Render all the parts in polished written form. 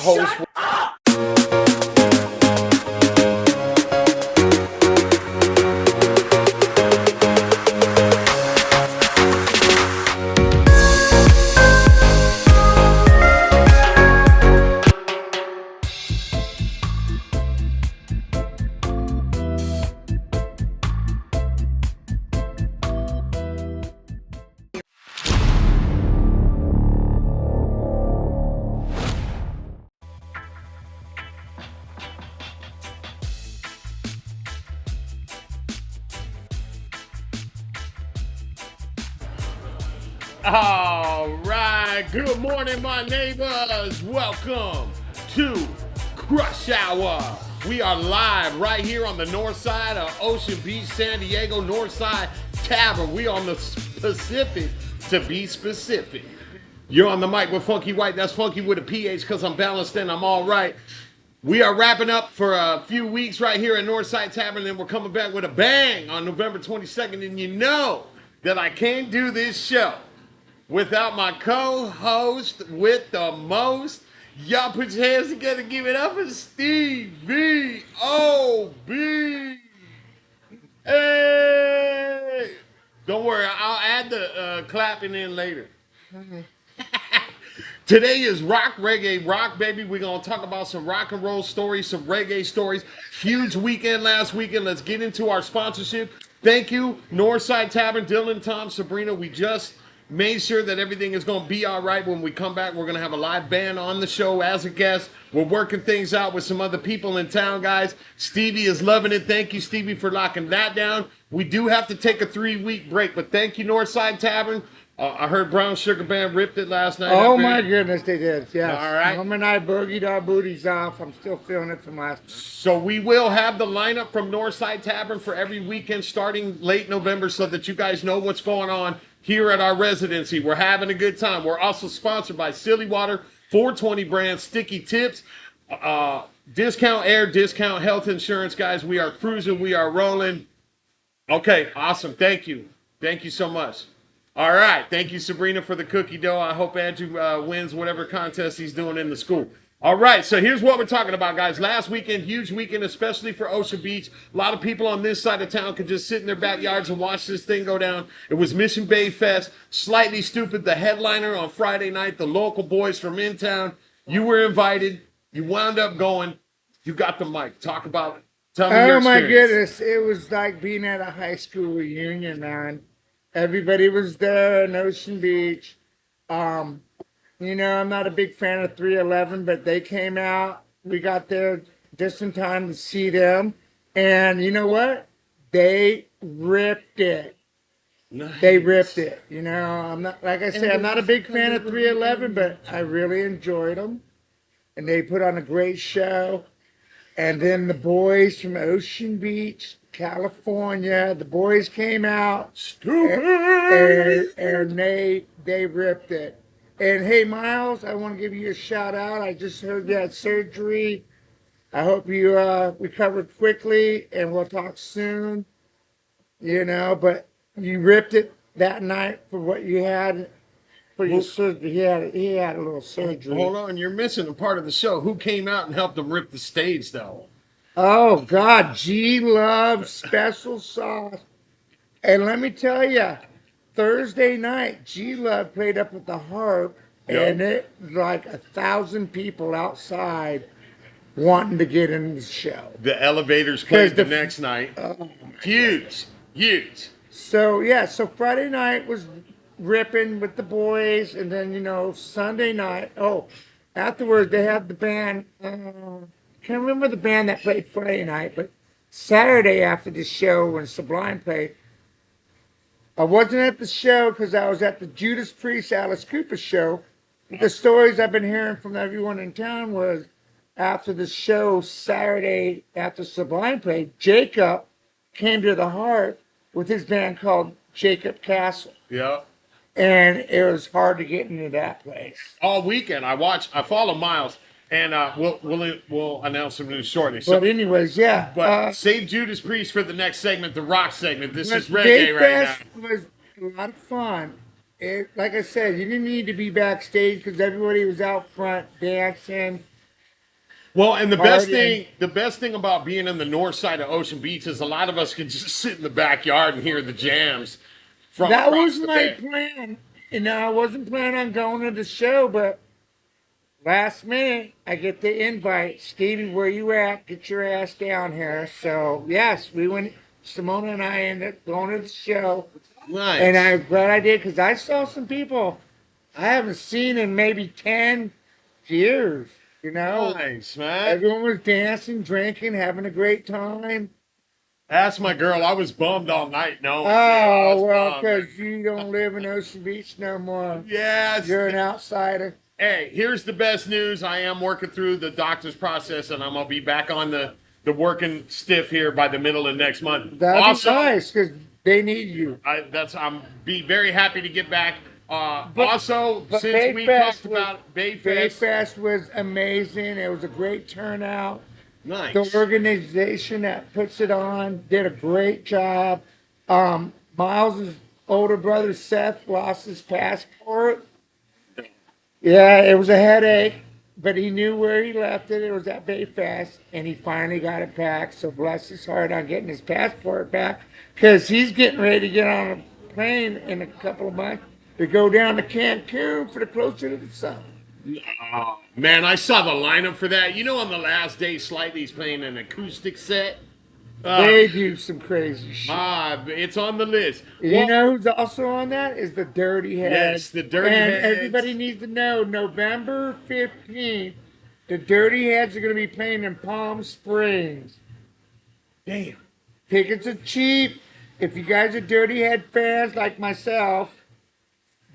host. All right, good morning, my neighbors. Welcome to Crush Hour. We are live right here on the north side of Ocean Beach, San Diego, North Side Tavern. We on the Pacific, to be specific. You're on the mic with Funky White. That's Funky with a PH because I'm balanced and I'm all right. We are wrapping up for a few weeks right here at North Side Tavern, and we're coming back with a bang on November 22nd. And you know that I can't do this show without my co-host with the most. Y'all put your hands together, give it up for Stevie OB. Hey! Don't worry, I'll add the clapping in later. Today is rock, reggae, rock, baby. We're going to talk about some rock and roll stories, some reggae stories. Huge weekend last weekend. Let's get into our sponsorship. Thank you, North Side Tavern, Dylan, Tom, Sabrina. We just made sure that everything is going to be all right. When we come back, we're going to have a live band on the show as a guest. We're working things out with some other people in town, guys. Stevie is loving it. Thank you, Stevie, for locking that down. We do have to take a 3-week break, but thank you, North Side Tavern. I heard Brown Sugar Band ripped it last night. Oh my goodness, they did. Yes. All right. Mom and I boogied our booties off. I'm still feeling it from last night. So we will have the lineup from Northside Tavern for every weekend starting late November so that you guys know what's going on here at our residency. We're having a good time. We're also sponsored by Silly Water, 420 brand, Sticky Tips, Discount Air, Discount Health Insurance, guys. We are cruising. We are rolling. Okay, awesome. Thank you. Thank you so much. All right. Thank you, Sabrina, for the cookie dough. I hope Andrew wins whatever contest he's doing in the school. All right. So here's what we're talking about, guys. Last weekend, huge weekend, especially for Ocean Beach. A lot of people on this side of town could just sit in their backyards and watch this thing go down. It was Mission Bay Fest. Slightly Stoopid, the headliner on Friday night. The local boys from in town. You were invited. You wound up going. You got the mic. Talk about it. Tell me your Oh my experience. goodness, it was like being at a high school reunion, man. Everybody was there in Ocean Beach. I'm not a big fan of 311, but they came out. We got there just in time to see them. And you know what? They ripped it. Nice. They ripped it. I'm not, like I said, I'm not a big fan of 311, but I really enjoyed them. And they put on a great show. And then the boys from Ocean Beach, California, the boys came out. And they ripped it. And hey, Miles, I want to give you a shout out. I just heard you had surgery. I hope you recovered quickly, and we'll talk soon. But you ripped it that night for what you had for your surgery. He had a little surgery. Hold on, you're missing a part of the show. Who came out and helped them rip the stage, though? Oh, God, G-Love Special Sauce. And let me tell you, Thursday night, G-Love played up at the harp, and it like 1,000 people outside wanting to get in the show. The elevators played the next night. Huge. So Friday night was ripping with the boys, and then, Sunday night, afterwards they had the band, can't remember the band that played Friday night, but Saturday after the show when Sublime played, I wasn't at the show because I was at the Judas Priest Alice Cooper show. The stories I've been hearing from everyone in town was after the show Saturday after Sublime played, Jacob came to the Heart with his band called Jacob Castle. Yeah. And it was hard to get into that place. All weekend, I follow Miles, and we'll announce some news shortly. So, But anyways, yeah. but save Judas Priest for the next segment, the rock segment. This is reggae Day right Fest now. was a lot of fun. Like I said, you didn't need to be backstage because everybody was out front dancing, Well, and partying. the best thing about being in the north side of Ocean Beach is a lot of us can just sit in the backyard and hear the jams from That was across the my bay. plan. I wasn't planning on going to the show, but last minute I get the invite. Stevie, where you at? Get your ass down here. So yes, we went. Simona and I ended up going to the show, and Nice. I'm glad I did because I saw some people I haven't seen in maybe 10 years. Nice, man. Everyone was dancing, drinking, having a great time. That's my girl. I was bummed all night knowing too. I Oh, was well, bummed. because you don't live in Ocean Beach no more. Yes. You're an outsider. Hey, here's the best news. I am working through the doctor's process, and I'm gonna be back on the working stiff here by the middle of next month. That'd be Also, nice because they need you. I'm be very happy to get back. But Also, but since we talked about Bayfest, Bayfest was amazing. It was a great turnout. The nice. organization that puts it on did a great job. Miles's older brother Seth lost his passport. Yeah, it was a headache, but he knew where he left it. It was at Bayfest, and he finally got it back. So bless his heart on getting his passport back, because he's getting ready to get on a plane in a couple of months to go down to Cancun for the closer to the sun. Oh, man, I saw the lineup for that. You know, on the last day, Slightly's playing an acoustic set. Uh, They do some crazy shit. it's on the list. You Well, know who's also on that is the Dirty yes, Heads. the Dirty And everybody Heads. needs to know November 15th, the Dirty Heads are going to be playing in Palm Springs. Damn. Tickets are cheap. If you guys are Dirty Head fans like myself,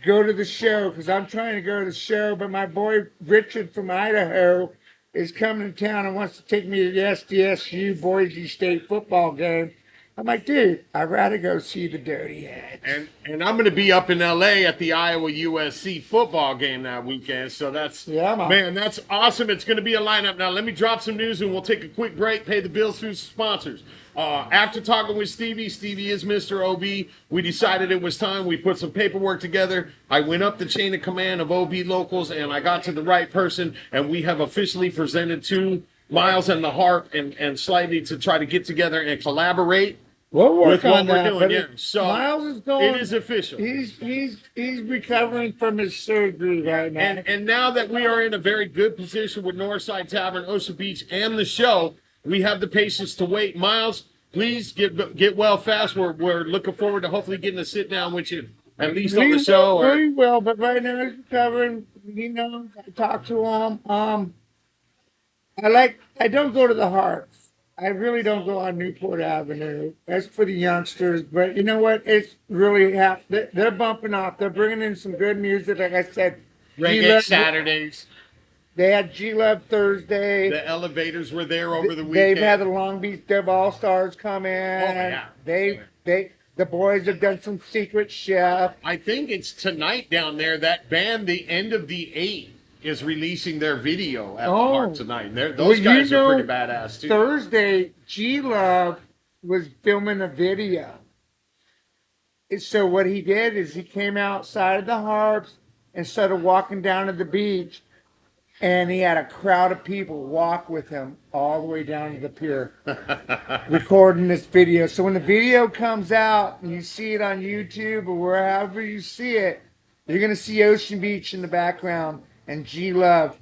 go to the show because I'm trying to go to the show. But my boy Richard from Idaho is coming to town and wants to take me to the SDSU Boise State football game. I'm like, dude, I'd rather go see the Dirty Heads. And I'm going to be up in LA at the Iowa USC football game that weekend. So that's Yeah, man. man, that's awesome. It's going to be a lineup. Now let me drop some news and we'll take a quick break, pay the bills through sponsors. After talking with Stevie is Mr. OB. We decided it was time. We put some paperwork together. I went up the chain of command of OB locals and I got to the right person. And we have officially presented to Miles and the Heart and Slightly to try to get together and collaborate We'll work with what on we're that. doing. But Yeah. So Miles is it going. is official. He's recovering from his surgery right now. And now that we are in a very good position with North Side Tavern, Ocean Beach, and the show, we have the patience to wait. Miles, please get well fast. We're looking forward to hopefully getting to sit down with you at least on the show. We will, but right now he's recovering. I talk to him. I don't go to the Hearts. I really don't go on Newport Avenue. That's for the youngsters. But you know what? It's really they're bumping off. They're bringing in some good music. Like I said, Reggae Saturdays. They had G Love Thursday. The elevators were there over the They've weekend. had the Long Beach Dub All Stars come in. Oh yeah. The boys have done some Secret Chef. I think it's tonight down there. That band, The End of the Eight, is releasing their video at the Heart tonight. Those guys are pretty badass too. Thursday, G Love was filming a video. So what he did is he came outside of the Harps and started walking down to the beach, and he had a crowd of people walk with him all the way down to the pier, recording this video. So when the video comes out and you see it on YouTube or wherever you see it, you're gonna see Ocean Beach in the background, and G Love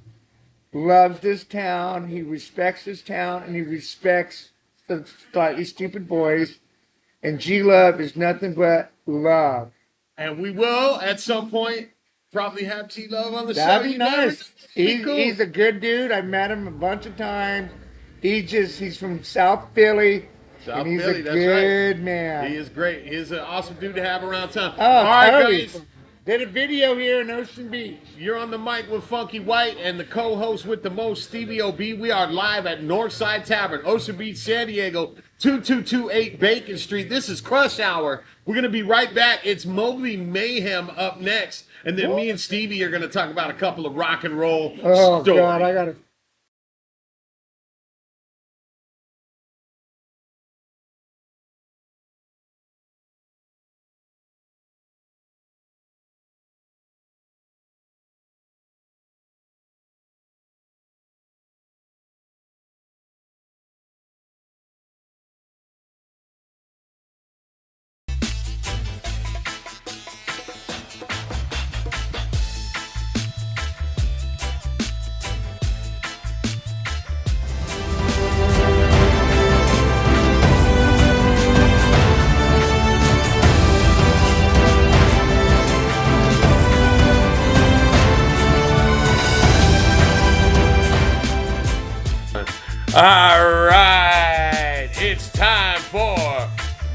loves this town. He respects this town, and he respects the Slightly Stupid boys. And G Love is nothing but love. And we will at some point probably have T Love on the show. That'd be nice. Cool. He's a good dude. I met him a bunch of times. He's from South Philly. South and he's Philly, a that's good right. man. He is great. He's an awesome dude to have around town. Oh, all right, totally. guys. Did a video here in Ocean Beach. You're on the mic with Funky White and the co-host with the most, Stevie OB. We are live at North Side Tavern, Ocean Beach, San Diego, 2228 Bacon Street. This is Crush Hour. We're going to be right back. It's Mobley Mayhem up next. And then me and Stevie are going to talk about a couple of rock and roll Oh, stories. God, I got to All right, it's time for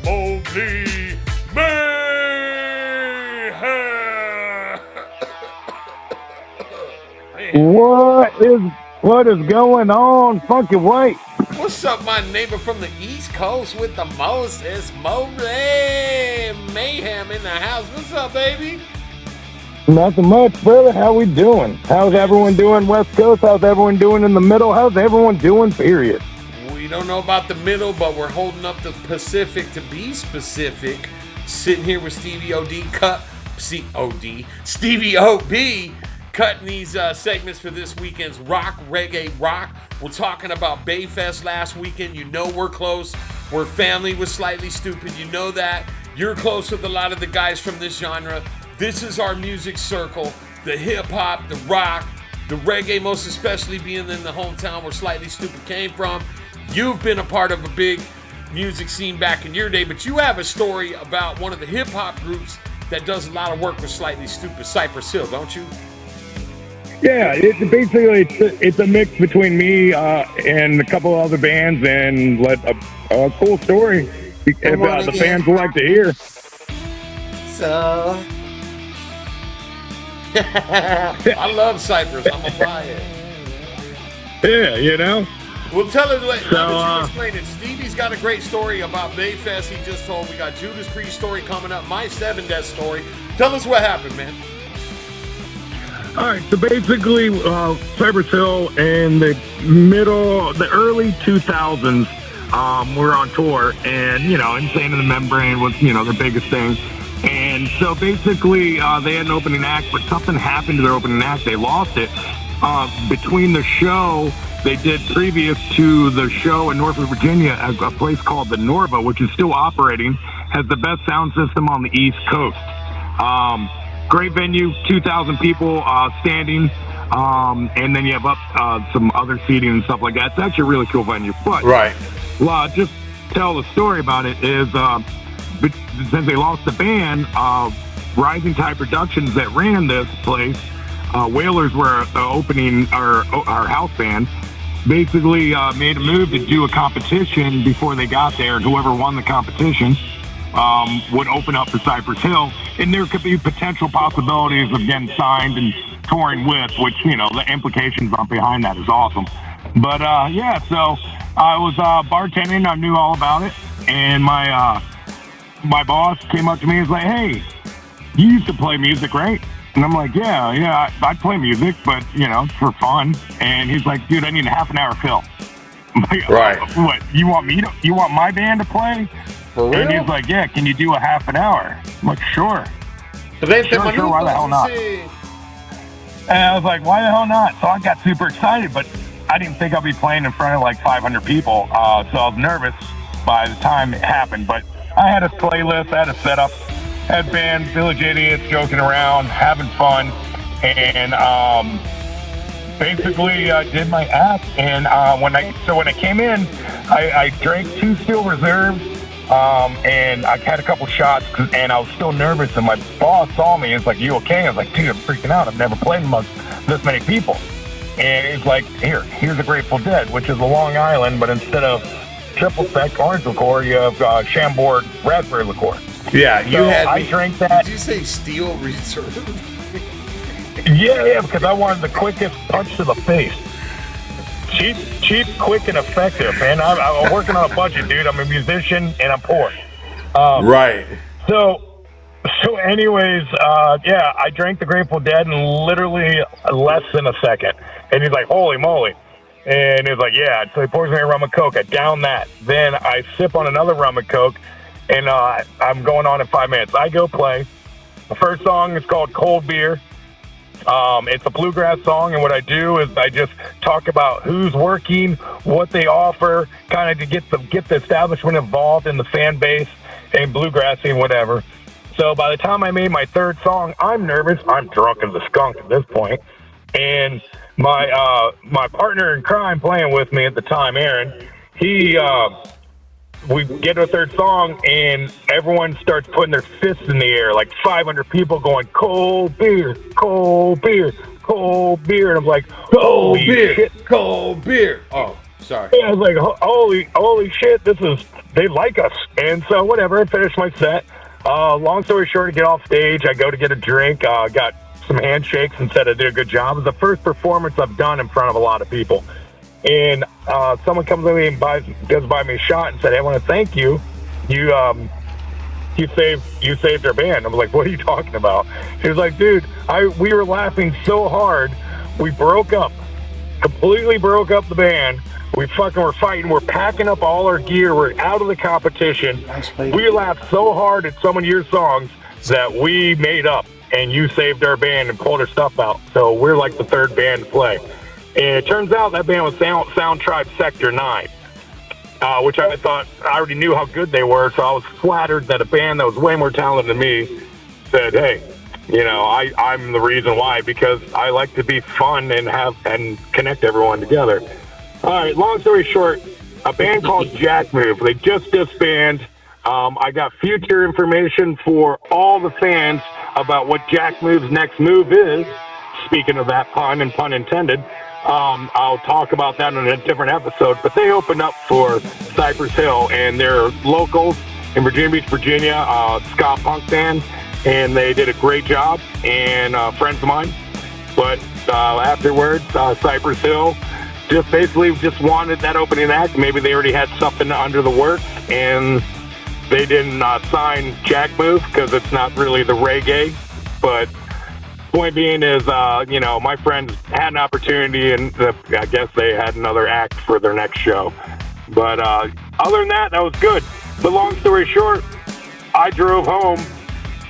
Mobley Mayhem. What is going on, Funky White? What's up, my neighbor from the East Coast with the most? It's Mobley Mayhem in the house. What's up, baby? Nothing much, brother. How we doing? How's everyone doing West Coast? How's everyone doing in the middle? How's everyone doing, period? We don't know about the middle, but we're holding up the Pacific to be specific. Sitting here with Stevie OB, cutting these segments for this weekend's Reggae Rock. We're talking about Bayfest last weekend. You know we're close. We're family with Slightly Stoopid. You know that. You're close with a lot of the guys from this genre. This is our music circle. The hip-hop, the rock, the reggae, most especially being in the hometown where Slightly Stoopid came from. You've been a part of a big music scene back in your day, but you have a story about one of the hip-hop groups that does a lot of work with Slightly Stoopid, Cypress Hill, don't you? Yeah, it's a mix between me and a couple of other bands, and a cool story about the fans will like to hear. So, I love Cypress. I'm gonna buy it. Yeah, you know. Well, tell us, now that you explain it, Stevie's got a great story about Bayfest he just told. We got Judas Priest story coming up, my 7 Death story. Tell us what happened, man. All right, so basically, Cypress Hill in the early 2000s, we're on tour, and, Insane in the Membrane was, the biggest thing. And so basically, they had an opening act, but something happened to their opening act. They lost it. Between the show they did previous to the show in Norfolk, Virginia, at a place called the Norva, which is still operating, has the best sound system on the East Coast. Great venue, 2,000 people standing, and then you have some other seating and stuff like that. It's actually a really cool venue. But right, just tell the story about it is since they lost the band, Rising Tide Productions that ran this place, Whalers were opening our house band, basically made a move to do a competition before they got there, and whoever won the competition would open up for Cypress Hill, and there could be potential possibilities of getting signed and touring with, which, the implications behind that is awesome. But, so I was bartending. I knew all about it, and my boss came up to me and was like, "Hey, you used to play music, right?" And I'm like, yeah, I play music, but, for fun. And he's like, "Dude, I need a half an hour fill." I'm like, right. What, you want my band to play? For real? And he's like, "Yeah, can you do a half an hour?" I'm like, "Sure." Sure, why the hell not? And I was like, "Why the hell not?" So I got super excited, but I didn't think I'd be playing in front of like 500 people. So I was nervous by the time it happened, but I had a playlist, I had a setup, had band, Village Idiots, joking around, having fun, and basically did my act. And when I came in, I drank 2 Steel Reserves, and I had a couple shots, and I was still nervous. And my boss saw me. He's like, "You okay?" I was like, "Dude, I'm freaking out. I've never played amongst this many people." And he's like, "Here's a Grateful Dead, which is a Long Island, but instead of triple sec orange liqueur, you have Chambord raspberry liqueur." Yeah, I drank that. Did you say Steel Reserve? Yeah, because I wanted the quickest punch to the face. Cheap, quick, and effective, man. I'm working on a budget, dude. I'm a musician, and I'm poor. Right. So anyways, I drank the Grateful Dead in literally less than a second. And he's like, "Holy moly." And he's like, "Yeah." So he pours me a rum and Coke. I down that. Then I sip on another rum and Coke, and I'm going on in 5 minutes. I go play. The first song is called Cold Beer. It's a bluegrass song, and what I do is I just talk about who's working, what they offer, kind of to get the establishment involved in the fan base and bluegrassing, whatever. So by the time I made my third song, I'm nervous. I'm drunk as a skunk at this point, and my partner in crime playing with me at the time, Aaron, we get to a third song, and everyone starts putting their fists in the air, like 500 people going, "Cold beer, cold beer, cold beer." And I'm like, Cold "Holy beer, shit." cold beer. Oh, sorry. Yeah, I was like, holy shit, they like us. And so whatever, I finished my set. Long story short, to get off stage, I go to get a drink, got some handshakes and said I did a good job. It was the first performance I've done in front of a lot of people. And someone comes to me and does buy me a shot and said, hey, I want to thank you. You saved our band. I was like, what are you talking about? He was like, dude, we were laughing so hard, we broke up. Completely broke up the band. We fucking were fighting. We're packing up all our gear. We're out of the competition. We laughed so hard at some of your songs that we made up, and you saved our band and pulled our stuff out. So we're like the third band to play. And it turns out that band was Sound Tribe Sector 9, which I thought I already knew how good they were. So I was flattered that a band that was way more talented than me said, hey, you know, I'm the reason why, because I like to be fun and connect everyone together. All right, long story short, a band called Jack Move. They just disbanded. I got future information for all the fans about what Jack Move's next move is. Speaking of that pun, and pun intended, I'll talk about that in a different episode. But they opened up for Cypress Hill, and they're locals in Virginia Beach, Virginia, ska punk band. And they did a great job, and friends of mine. But afterwards, Cypress Hill just wanted that opening act. Maybe they already had something under the works, and they didn't sign Jack Move because it's not really the reggae. But point being is, my friends had an opportunity, and I guess they had another act for their next show. But other than that was good. But long story short, I drove home.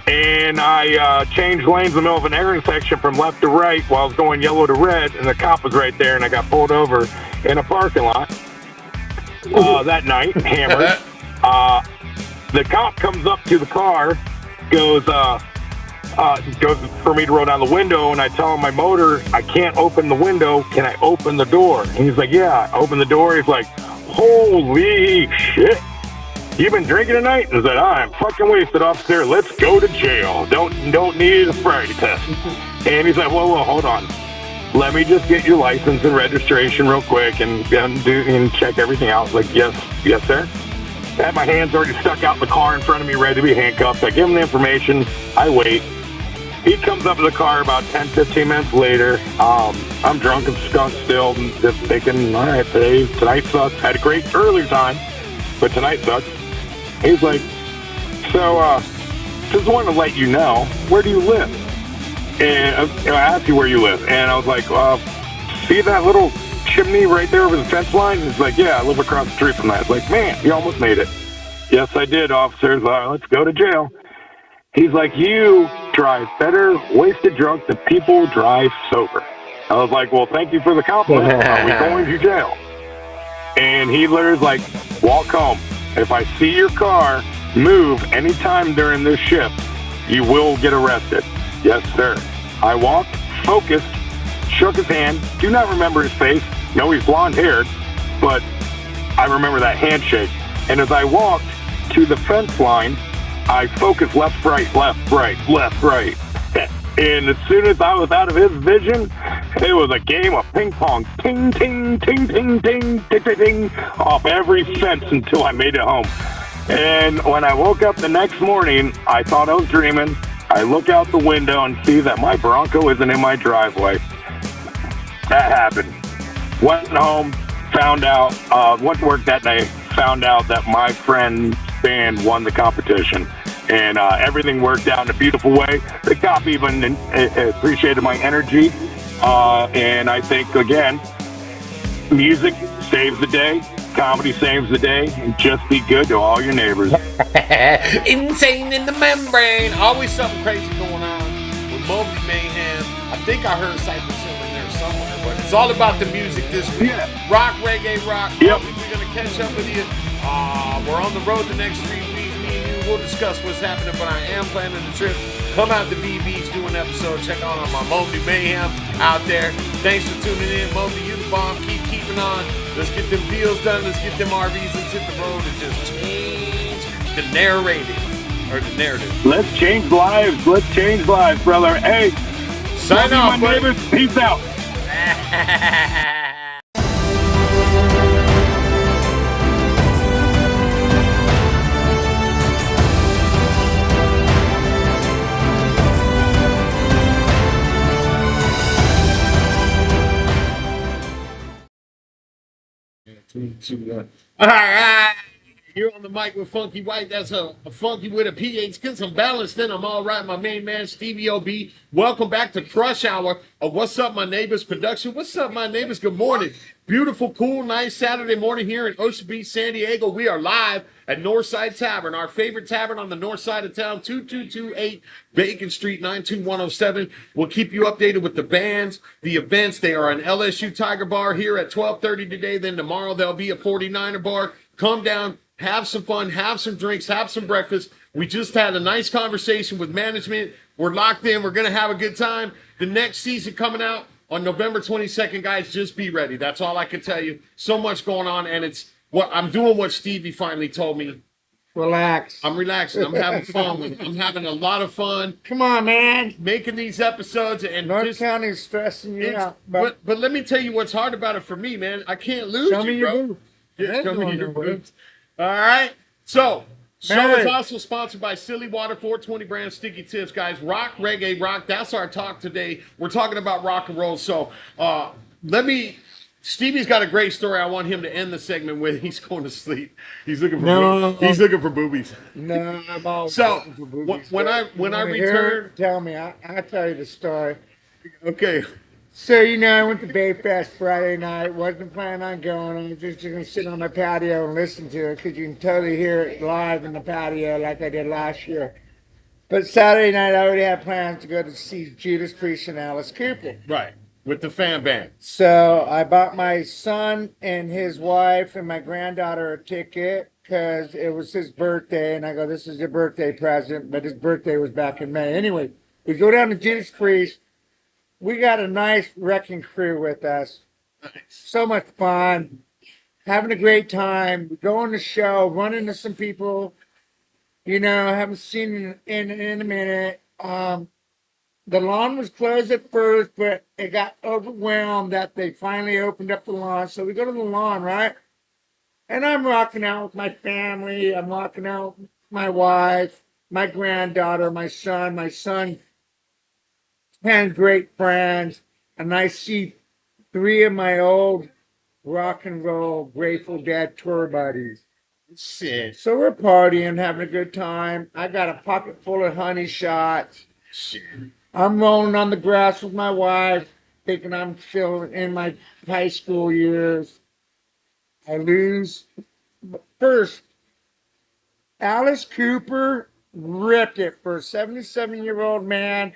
And I changed lanes in the middle of an intersection from left to right while I was going yellow to red, and the cop was right there, and I got pulled over in a parking lot that night, hammered. The cop comes up to the car, goes for me to roll down the window, and I tell him my motor, I can't open the window. Can I open the door? And he's like, yeah. I open the door. He's like, holy shit. You been drinking tonight? I said, I'm fucking wasted, officer. Let's go to jail. Don't need a sobriety test. And he's like, whoa, hold on. Let me just get your license and registration real quick and check everything out. I was like, yes, sir. I had my hands already stuck out in the car in front of me, ready to be handcuffed. I give him the information. I wait. He comes up to the car about 10, 15 minutes later. I'm drunk and skunked still, and just thinking, all right, tonight sucks. Had a great earlier time, but tonight sucks. He's like, so, just wanted to let you know, where do you live? And I asked you where you live, and I was like, see that little chimney right there over the fence line? He's like, yeah, I live across the street from that. I was like, man, you almost made it. Yes, I did, officers. Let's go to jail. He's like, you drive better wasted drunk than people drive sober. I was like, well, thank you for the compliment. Are we going to jail? And he literally was like, walk home. If I see your car move anytime during this shift, you will get arrested. Yes, sir. I walked, focused, shook his hand. Do not remember his face. No, he's blonde-haired, but I remember that handshake. And as I walked to the fence line, I focused left, right, left, right, left, right. And as soon as I was out of his vision, it was a game of ping pong. Ting, ting, ting, ting, ting, ting, ting, ting, off every fence until I made it home. And when I woke up the next morning, I thought I was dreaming. I look out the window and see that my Bronco isn't in my driveway. That happened. Went home, found out, went to work that day, found out that my friend's band won the competition. And everything worked out in a beautiful way. The cop even appreciated my energy. And I think, again, music saves the day. Comedy saves the day. And just be good to all your neighbors. Insane in the membrane. Always something crazy going on with Moby Mayhem. I think I heard Cypress Hill in there somewhere. But it's all about the music this week. Yeah. Rock, reggae, rock. Yep. We're going to catch up with you. We're on the road the next 3 weeks. We'll discuss what's happening, but I am planning a trip. Come out to V Beach, do an episode. Check out on my Moby Mayhem out there. Thanks for tuning in. Moby, you the bomb. Keep keeping on. Let's get them deals done. Let's get them RVs and hit the road and just change the narrative. Or the narrative. Let's change lives. Let's change lives, brother. Hey, sign off, my neighbors. Peace out. All right. You're on the mic with Funky White. That's a Funky with a PH. Get some balance, then I'm all right. My main man, Stevie OB. Welcome back to Crush Hour of What's Up, My Neighbors production. What's up, my neighbors? Good morning. Beautiful, cool, nice Saturday morning here in Ocean Beach, San Diego. We are live at North Side Tavern, our favorite tavern on the north side of town, 2228 Bacon Street, 92107. We'll keep you updated with the bands, the events. They are an LSU Tiger Bar here at 12:30 today. Then tomorrow there'll be a 49er bar. Come down, have some fun, have some drinks, have some breakfast. We just had a nice conversation with management. We're locked in. We're going to have a good time. The next season coming out on November 22nd, guys, just be ready. That's all I can tell you. So much going on, and it's what I'm doing what Stevie finally told me. Relax. I'm relaxing. I'm having fun with it. I'm having a lot of fun Come on, man. making these episodes and North just County's stressing you it's- out. but let me tell you what's hard about it for me, man. I can't lose Show you, me your bro. boobs. Yeah, show me That's your one of the boobs. All right. So, show Man. is also sponsored by Silly Water, 420 brand sticky tips, guys. Rock, reggae, rock. That's our talk today. We're talking about rock and roll. So, Stevie's got a great story. I want him to end the segment with. He's going to sleep. He's looking for. No. He's looking for boobies. No, I'm all So, looking for boobies, when but I you wanna hear return- it? Tell me. I'll tell you the story. Okay. So, I went to Bayfest Friday night. Wasn't planning on going. I was just going to sit on my patio and listen to it because you can totally hear it live in the patio like I did last year. But Saturday night, I already had plans to go to see Judas Priest and Alice Cooper. Right. With the fan band. So I bought my son and his wife and my granddaughter a ticket because it was his birthday. And I go, this is your birthday present. But his birthday was back in May. Anyway, we go down to Judas Priest. We got a nice wrecking crew with us. Nice. So much fun. Having a great time. We go on the show, run into some people, haven't seen in a minute. The lawn was closed at first, but it got overwhelmed that they finally opened up the lawn. So we go to the lawn, right? And I'm rocking out with my family. I'm rocking out with my wife, my granddaughter, my son. My son 10 great friends. And I see 3 of my old rock and roll Grateful Dead tour buddies. Shit. So we're partying, having a good time. I got a pocket full of honey shots. Shit. I'm rolling on the grass with my wife, thinking I'm still in my high school years. I lose. But first, Alice Cooper ripped it for a 77-year-old man.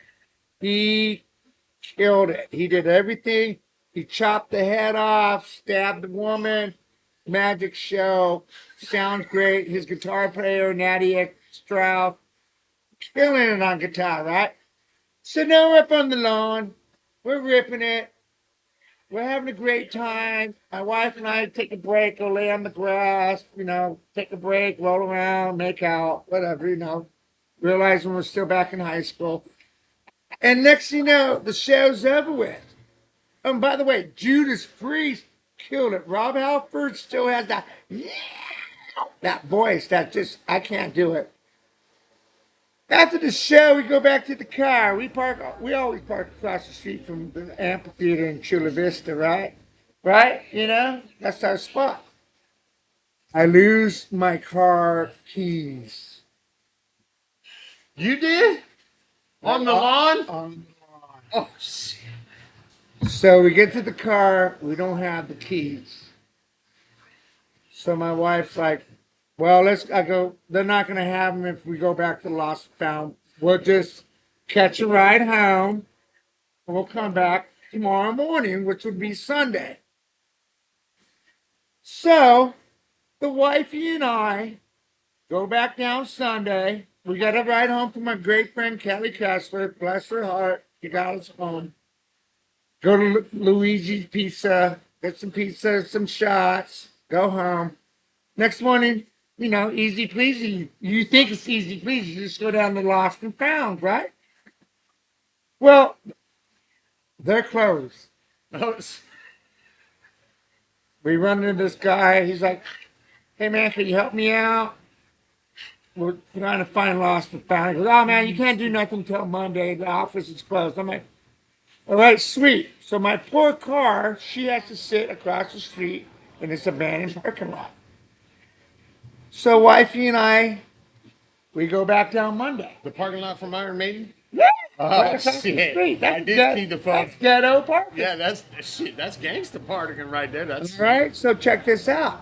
He killed it. He did everything. He chopped the head off, stabbed the woman. Magic show. Sounds great. His guitar player, Natty Strauss, killing it on guitar, right? So now we're up on the lawn. We're ripping it. We're having a great time. My wife and I take a break, go lay on the grass, take a break, roll around, make out, whatever. Realizing we're still back in high school. And next thing you know, the show's over with. And by the way, Judas Priest killed it. Rob Halford still has that voice I can't do it. After the show, we go back to the car. We always park across the street from the amphitheater in Chula Vista, right? Right? That's our spot. I lose my car keys. You did? On the lawn? On the lawn. Oh, shit. So we get to the car. We don't have the keys. So my wife's like, well, I go, they're not going to have them if we go back to Lost and Found. We'll just catch a ride home. And we'll come back tomorrow morning, which would be Sunday. So the wifey and I go back down Sunday. We got a ride home from my great friend Kelly Kessler. Bless her heart. She got us home. Go to Luigi's Pizza. Get some pizza, some shots. Go home. Next morning, easy peasy. You think it's easy peasy. You just go down to Lost and Found, right? Well, they're closed. Oh, We run into this guy. He's like, hey, man, can you help me out? We're trying to find Lost and Found. He goes, oh, man, you can't do nothing until Monday. The office is closed. I'm like, all right, sweet. So my poor car, she has to sit across the street in this abandoned parking lot. So wifey and I, we go back down Monday. The parking lot from Iron Maiden? Yeah, Oh, right across the shit. street. I did see the phone. That's ghetto parking. Yeah, that's shit. That's gangsta partying right there. That's All right, so check this out.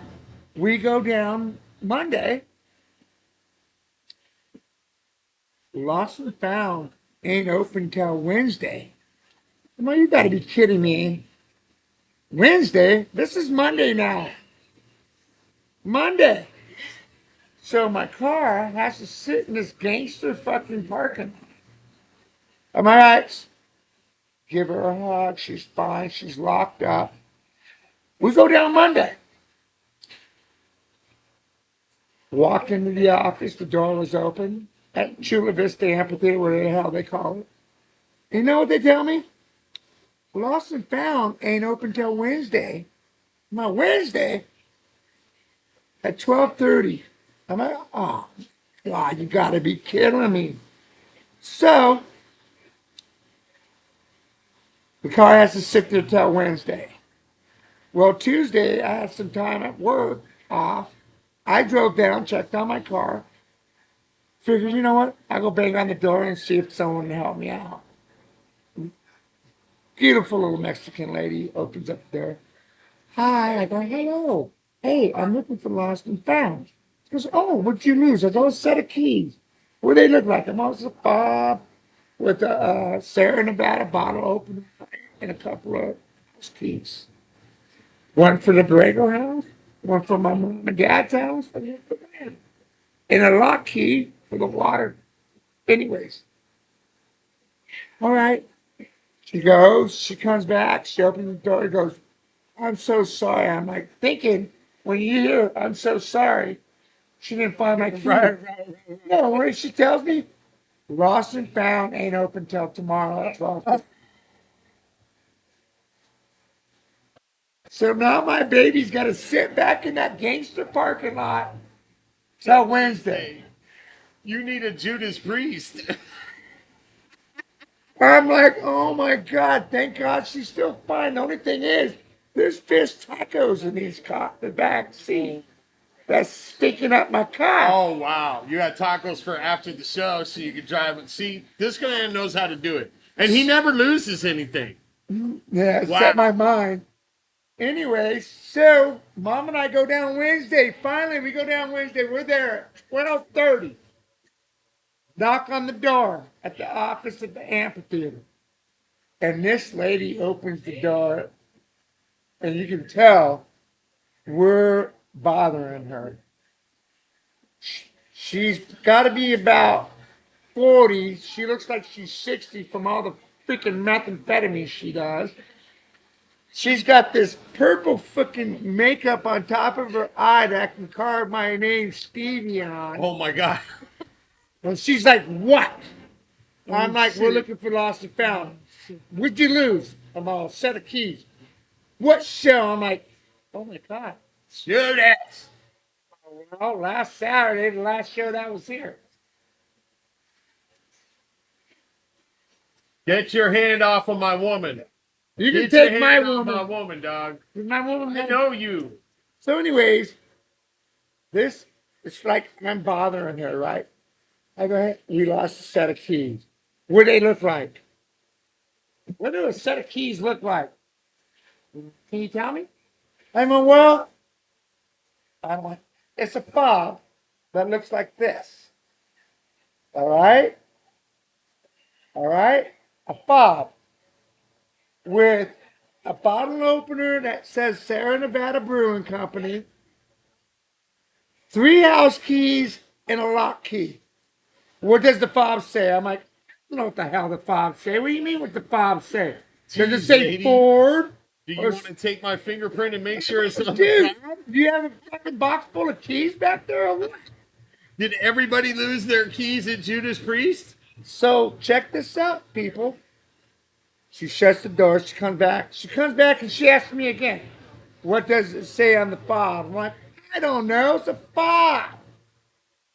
We go down Monday. Lost and Found ain't open till Wednesday. Well, you gotta be kidding me. Wednesday? This is Monday now. Monday. So my car has to sit in this gangster fucking parking lot. Am I right? Give her a hug. She's fine. She's locked up. We go down Monday. Walked into the office. The door was open at Chula Vista Amphitheater, whatever the hell they call it. You know what they tell me? Lost and Found ain't open till Wednesday. My Wednesday at 12:30. I'm like, oh God, you gotta be kidding me. So the car has to sit there till Wednesday. Well, Tuesday I had some time at work off. I drove down, checked on my car. Figured, you know what? I'll go bang on the door and see if someone can help me out. Beautiful little Mexican lady opens up the door. Hi, I go, hello. Hey, I'm looking for Lost and Found. She goes, oh, what'd you lose? I go, a set of keys. What do they look like? I'm also a fob with a Sierra Nevada bottle opener and a couple of house keys. One for the Borrego house, one for my mom and dad's house, and one for mine. And a lock key for the water. Anyways, all right. She goes, she comes back, she opens the door, goes, I'm so sorry. I'm like thinking, when you hear, I'm so sorry, she didn't find my key. No, what she tells me, Lost and Found ain't open till tomorrow at 12. So now my baby's got to sit back in that gangster parking lot till Wednesday. You need a Judas Priest. I'm like, oh my God, thank God she's still fine. The only thing is, there's fish tacos in the back seat. That's sticking up my car. Oh wow! You had tacos for after the show, so you could drive it. See, this man knows how to do it, and he never loses anything. Yeah, it set my mind. Anyway, so Mom and I go down Wednesday. Finally, we go down Wednesday. We're there at 12:30. Knock on the door at the office of the amphitheater. And this lady opens the door, and you can tell we're bothering her. She's got to be about 40. She looks like she's 60 from all the freaking methamphetamine she does. She's got this purple fucking makeup on top of her eye that can carve my name Stevie on. Oh my god! And she's like, what? I'm like, we're looking for Lost and Found. What'd you lose? I'm all set of keys. What show? I'm like, oh my God. Shoot it! Well, last Saturday, the last show that was here. Get your hand off of my woman. You can Get your take my hand off woman. my woman, dog. My woman. I know you. So, anyways, this it's like I'm bothering her, right? I go, hey, you lost a set of keys. What do they look like? What do a set of keys look like? Can you tell me? I go, well, I'm like, it's a fob that looks like this. All right? All right? A fob with a bottle opener that says Sierra Nevada Brewing Company, 3 house keys, and a lock key. What does the fob say? I'm like, I don't know what the hell the fob say. What do you mean what the fob say? Does it Jeez, say lady. Ford? Do you want to take my fingerprint and make sure it's on the Dude, card? do you have a fucking box full of keys back there or what? Did everybody lose their keys at Judas Priest? So check this out, people. She shuts the door. She comes back. She comes back and she asks me again, what does it say on the fob? I'm like, I don't know. It's a fob.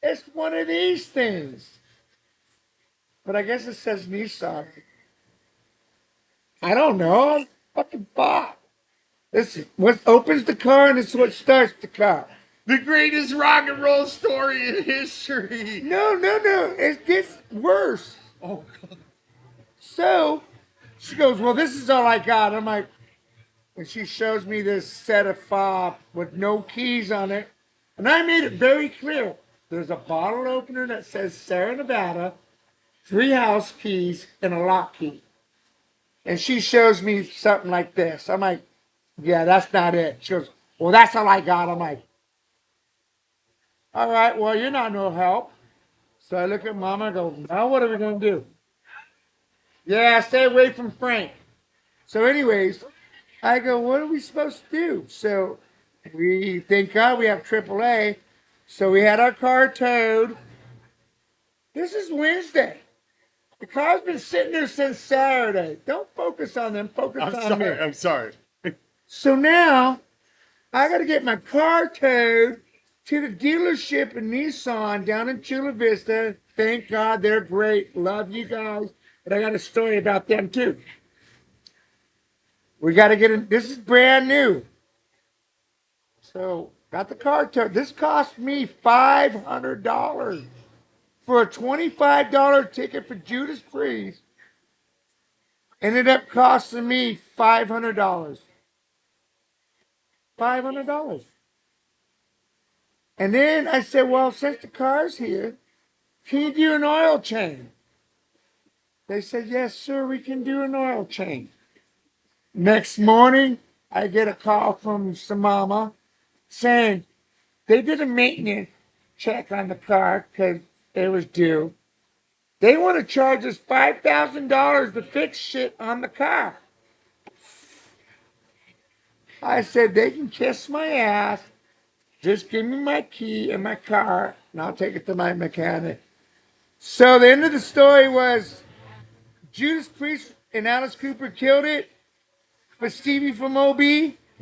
It's one of these things. But I guess it says Nissan. I don't know. It's a fucking fob. This is what opens the car and it's what starts the car. The greatest rock and roll story in history. No, no, no. It gets worse. Oh, God. So she goes, well, this is all I got. I'm like, and she shows me this set of fob with no keys on it. And I made it very clear. There's a bottle opener that says Sarah Nevada, 3 house keys, and a lock key. And she shows me something like this. I'm like, yeah, that's not it. She goes, well, that's all I got. I'm like, all right, well, you're not no help. So I look at Mama and go, now what are we going to do? Yeah, stay away from Frank. So anyways, I go, what are we supposed to do? So we, thank God we have AAA. So we had our car towed. This is Wednesday. The car's been sitting there since Saturday. Don't focus on them. Focus on me. I'm sorry. So now I got to get my car towed to the dealership in Nissan down in Chula Vista. Thank God they're great. Love you guys. But I got a story about them too. We got to get in. This is brand new. So got the car towed. This cost me $500 for a $25 ticket for Judas Priest. Ended up costing me $500. $500. And then I said, well, since the car's here, can you do an oil change? They said, yes, sir, we can do an oil change. Next morning, I get a call from some mama saying they did a maintenance check on the car because it was due. They want to charge us $5,000 to fix shit on the car. I said, they can kiss my ass. Just give me my key and my car, and I'll take it to my mechanic. So the end of the story was Judas Priest and Alice Cooper killed it, but Stevie from OB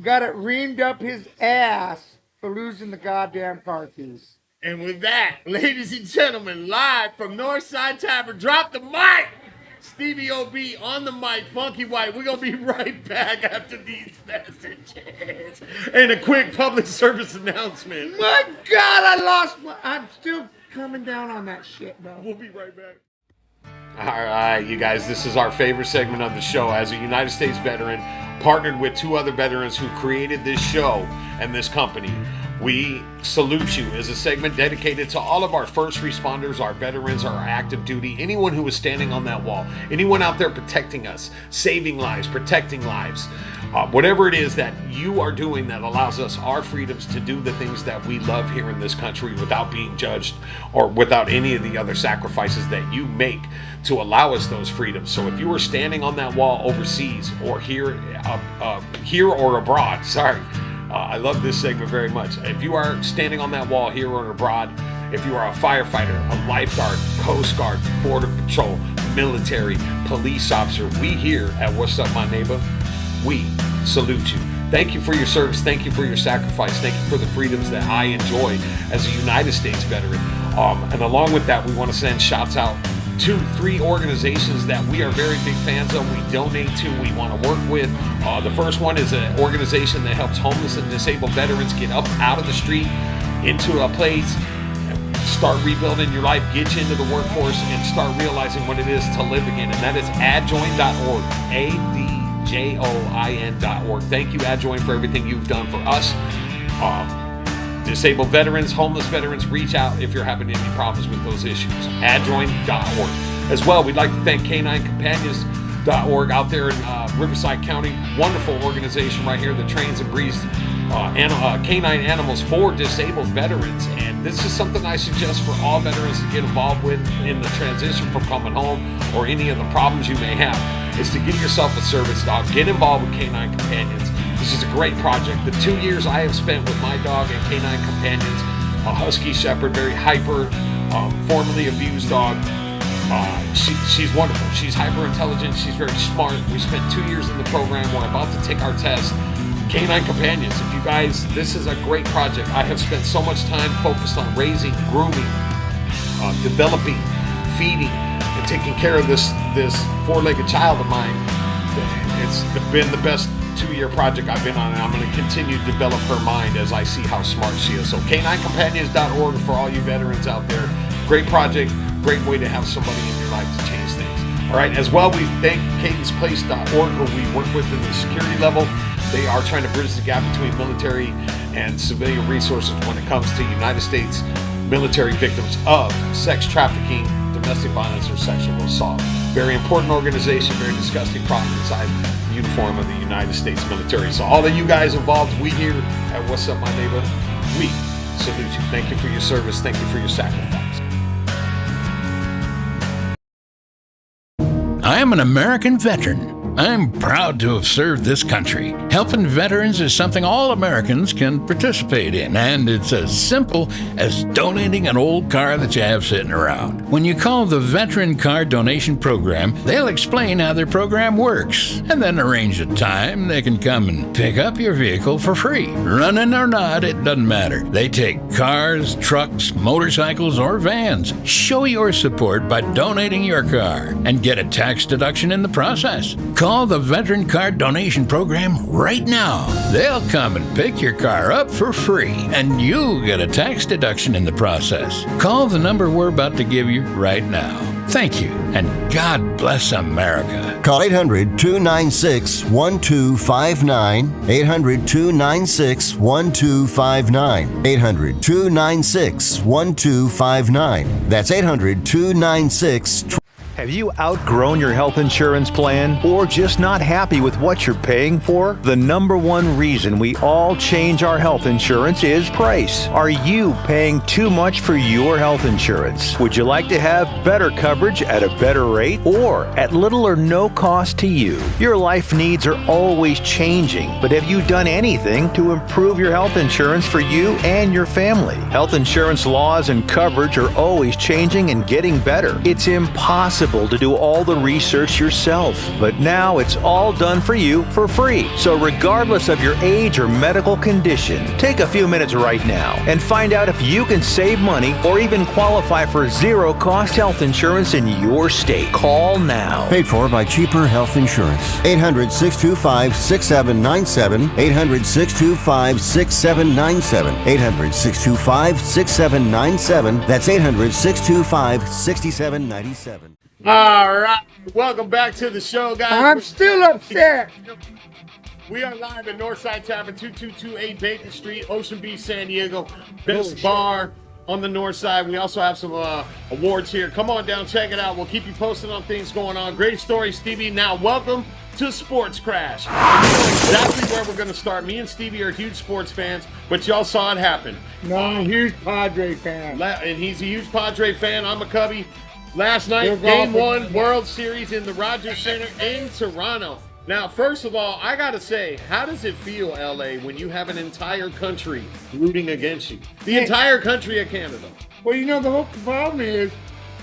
got it reamed up his ass for losing the goddamn car keys. And with that, ladies and gentlemen, live from North Side Tavern, drop the mic. Stevie OB on the mic, Funky White. We're going to be right back after these messages. And a quick public service announcement. My God, I'm still coming down on that shit, bro. We'll be right back. All right, you guys, this is our favorite segment of the show. As a United States veteran, partnered with 2 other veterans who created this show and this company, we salute you as a segment dedicated to all of our first responders, our veterans, our active duty, anyone who is standing on that wall, anyone out there protecting us, saving lives, protecting lives, whatever it is that you are doing that allows us our freedoms to do the things that we love here in this country without being judged or without any of the other sacrifices that you make to allow us those freedoms. So if you are standing on that wall overseas or here or abroad, I love this segment very much. If you are standing on that wall here or abroad, if you are a firefighter, a lifeguard, Coast Guard, Border Patrol, military, police officer, we here at What's Up My Neighbor, we salute you. Thank you for your service. Thank you for your sacrifice. Thank you for the freedoms that I enjoy as a United States veteran. And along with that, we want to send shouts out to 3 organizations that we are very big fans of, we donate to, we want to work with. The first one is an organization that helps homeless and disabled veterans get up out of the street into a place, start rebuilding your life, get you into the workforce, and start realizing what it is to live again. And that is adjoin.org, adjoin.org. Thank you, Adjoin, for everything you've done for us. Disabled veterans, homeless veterans, reach out if you're having any problems with those issues. Adjoin.org. As well, we'd like to thank K9Companions.org out there in Riverside County. Wonderful organization right here that trains and breeds canine animals for disabled veterans. And this is something I suggest for all veterans to get involved with in the transition from coming home or any of the problems you may have, is to get yourself a service dog. Get involved with K9 Companions. This is a great project. The 2 years I have spent with my dog and K9 Companions, a Husky Shepherd, very hyper, formerly abused dog. She's wonderful. She's hyper intelligent. She's very smart. We spent 2 years in the program. We're about to take our test. K9 Companions, if you guys, this is a great project. I have spent so much time focused on raising, grooming, developing, feeding, and taking care of this 4-legged child of mine. It's been the best 2-year project I've been on, and I'm going to continue to develop her mind as I see how smart she is. So caninecompanions.org for all you veterans out there. Great project, great way to have somebody in your life to change things. All right, as well, we thank cadenceplace.org, who we work with in the security level. They are trying to bridge the gap between military and civilian resources when it comes to United States military victims of sex trafficking, domestic violence, or sexual assault. Very important organization, very disgusting product inside the uniform of the United States military. So all of you guys involved, we here at What's Up My Neighbor, we salute you. Thank you for your service. Thank you for your sacrifice. I am an American veteran. I'm proud to have served this country. Helping veterans is something all Americans can participate in, and it's as simple as donating an old car that you have sitting around. When you call the Veteran Car Donation Program, they'll explain how their program works, and then arrange a time they can come and pick up your vehicle for free. Running or not, it doesn't matter. They take cars, trucks, motorcycles, or vans. Show your support by donating your car and get a tax deduction in the process. Call the Veteran Car Donation Program right now. They'll come and pick your car up for free, and you'll get a tax deduction in the process. Call the number we're about to give you right now. Thank you, and God bless America. Call 800-296-1259. 800-296-1259. 800-296-1259. That's 800-296-1259. Have you outgrown your health insurance plan or just not happy with what you're paying for? The number one reason we all change our health insurance is price. Are you paying too much for your health insurance? Would you like to have better coverage at a better rate or at little or no cost to you? Your life needs are always changing, but have you done anything to improve your health insurance for you and your family? Health insurance laws and coverage are always changing and getting better. It's impossible to do all the research yourself, but now it's all done for you for free. So regardless of your age or medical condition, take a few minutes right now and find out if you can save money or even qualify for zero-cost health insurance in your state. Call now. Paid for by cheaper health insurance. 800-625-6797. 800-625-6797. 800-625-6797. That's 800-625-6797. All right, welcome back to the show, guys. I'm still upset. We are live at North Side Tavern, 2228 Bacon Street, Ocean Beach, San Diego. Best bar on the north side. We also have some awards here. Come on down, check it out. We'll keep you posted on things going on. Great story, Stevie. Now, welcome to Sports Crash. And you know exactly where we're going to start. Me and Stevie are huge sports fans, but y'all saw it happen. No, I'm a huge Padre fan. And he's a huge Padre fan. I'm a Cubby. Last night, Game 1 World Series in the Rogers Center in Toronto. Now, first of all, I got to say, how does it feel, LA, when you have an entire country rooting against you? The entire country of Canada. Well, you know, the whole problem is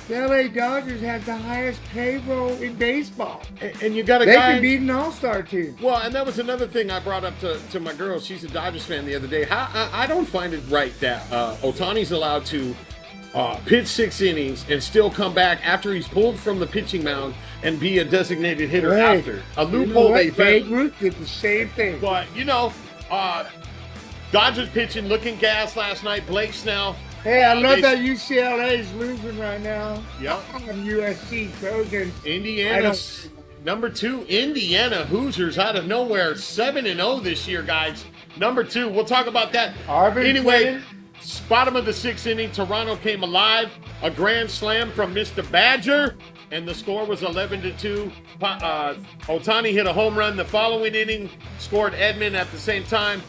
the LA Dodgers has the highest payroll in baseball. And you got a They guy... can beat an all-star team. Well, and that was another thing I brought up to my girl. She's a Dodgers fan the other day. I don't find it right that Ohtani's allowed to pitch 6 innings and still come back after he's pulled from the pitching mound and be a designated hitter after. A loophole they found. Babe Ruth did the same thing. But, you know, Dodgers pitching looking gas last night. Blake Snell. Hey, I love that UCLA is losing right now. Yep. I'm USC Trojans. Indiana, number 2, Indiana Hoosiers out of nowhere. 7-0 this year, guys. Number 2. We'll talk about that. Anyway, bottom of the 6th inning, Toronto came alive. A grand slam from Mr. Badger, and the score was 11-2. Ohtani hit a home run the following inning, scored Edmund at the same time.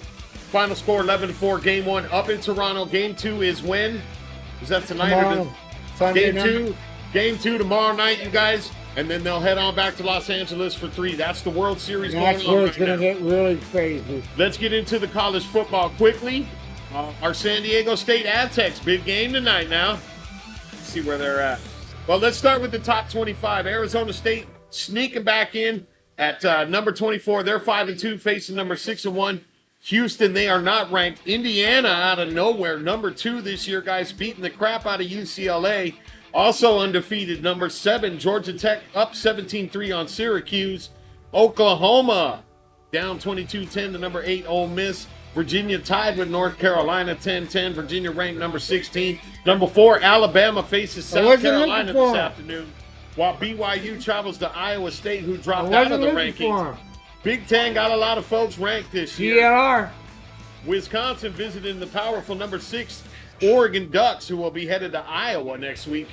Final score 11-4. Game 1 up in Toronto. Game 2 is when? Is that tonight or Sunday Game 2? Game 2 tomorrow night, you guys. And then they'll head on back to Los Angeles for 3. That's the World Series going on. That's where it's right going to now. get really crazy. Let's get into the college football quickly. Our San Diego State Aztecs, big game tonight now. Let's see where they're at. Well, let's start with the top 25. Arizona State sneaking back in at number 24. They're 5-2, facing number 6-1. Houston, they are not ranked. Indiana out of nowhere, number 2 this year, guys, beating the crap out of UCLA. Also undefeated, number 7, Georgia Tech up 17-3 on Syracuse. Oklahoma down 22-10 to number 8 Ole Miss. Virginia tied with North Carolina 10-10. Virginia ranked number 16. Number 4 Alabama faces South Carolina this afternoon, while BYU travels to Iowa State, who dropped out of the rankings. Big Ten got a lot of folks ranked this year. GR. Wisconsin visiting the powerful number 6 Oregon Ducks, who will be headed to Iowa next week.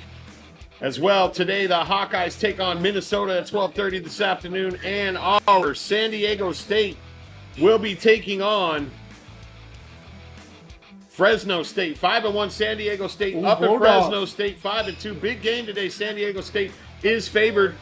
As well, today the Hawkeyes take on Minnesota at 12:30 this afternoon, and our San Diego State will be taking on Fresno State. 5-1 San Diego State up at Fresno State, 5-2. Big game today. San Diego State is favored.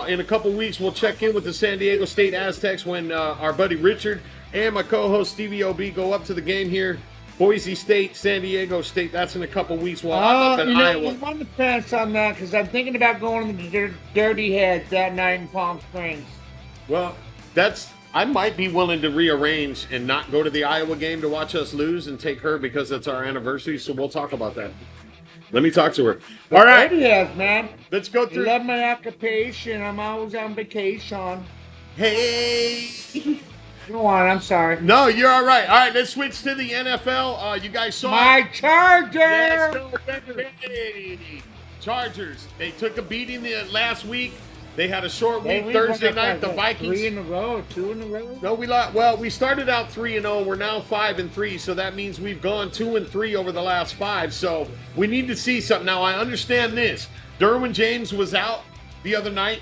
In a couple weeks, we'll check in with the San Diego State Aztecs when our buddy Richard and my co-host Stevie OB go up to the game here. Boise State, San Diego State. That's in a couple weeks while I'm up in Iowa. I'm on the fence on that because I'm thinking about going to the Dirty Heads that night in Palm Springs. Well, I might be willing to rearrange and not go to the Iowa game to watch us lose and take her because it's our anniversary. So we'll talk about that. Let me talk to her. All right. Dirty Heads, man. Let's go through. I love my occupation. I'm always on vacation. Hey. Go on, I'm sorry. No, you're all right. All right, let's switch to the NFL. You guys saw my Chargers. Yes, go Chargers. They took a beating last week. They had a short week Thursday night. The Vikings 3 in a row, 2 in a row. No, we lost. Well, we started out 3-0. We're now 5-3. So that means we've gone 2-3 over the last 5. So we need to see something. Now I understand this. Derwin James was out the other night.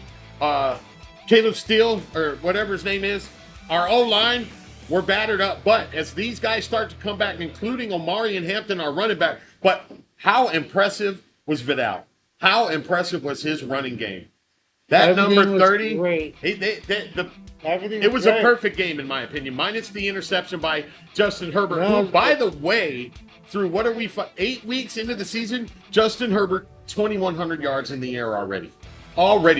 Caleb Steele or whatever his name is. Our O-line, we're battered up. But as these guys start to come back, including Omari and Hampton, our running back. But how impressive was Vidal? How impressive was his running game? That Everything number 30, great. It was a perfect game, in my opinion, minus the interception by Justin Herbert, No, who, by the way, through 8 weeks into the season, Justin Herbert, 2,100 yards in the air already.